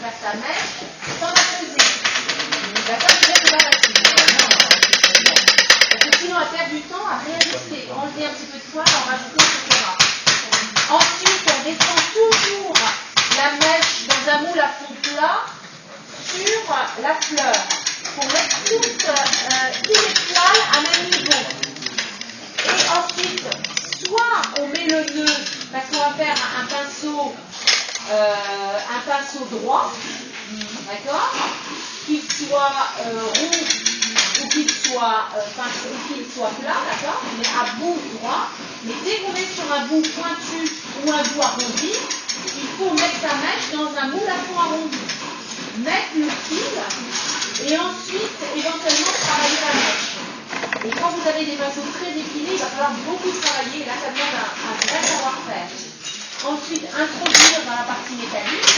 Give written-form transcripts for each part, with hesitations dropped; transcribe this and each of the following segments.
faire sa mèche sans la peser. D'accord? C'est pas facile. Parce que sinon, elle perd du temps à réajuster, enlever un petit peu de poil, en rajouter, etc. Ensuite, on descend toujours la mèche dans un moule à fond plat sur la fleur pour mettre tous les poils à même niveau. Et ensuite, soit on met le nœud, parce qu'on va faire un pinceau droit, d'accord, qu'il soit rond ou qu'il soit plat, d'accord, mais à bout droit. Mais dès qu'on est sur un bout pointu ou un bout arrondi, il faut mettre sa mèche dans un moule à fond arrondi. Mettre le fil et ensuite éventuellement travailler la mèche. Et quand vous avez des pinceaux très épilés, il va falloir beaucoup travailler, et là ça demande un vrai savoir-faire. Ensuite, introduire dans la partie métallique,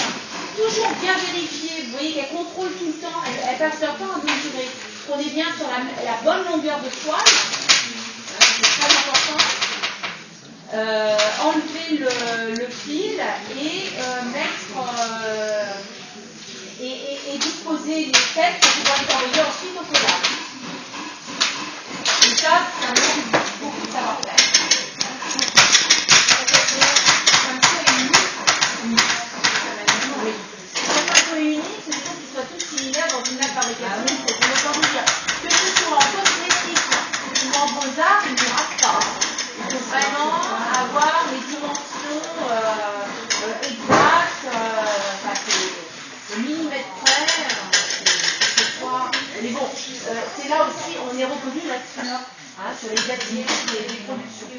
toujours bien vérifier, vous voyez qu'elle contrôle tout le temps, elle passe leur temps à mesurer. Prenez bien sur la bonne longueur de poil, c'est très important. Enlever le fil et mettre et disposer les têtes pour pouvoir les envoyer ensuite au collage. Et ça demande beaucoup de savoir-faire. C'est un peu unique, c'est des choses qui soient toutes similaires dans une même fabrication. Donc on va vous dire que ce soit en cosmétique ou en beaux-arts, il n'y aura pas. Il faut vraiment avoir les dimensions exactes, le millimètre près, que ce soit. Mais bon, c'est là aussi, on est reconnu là-dessus, sur les gâteries, les productions.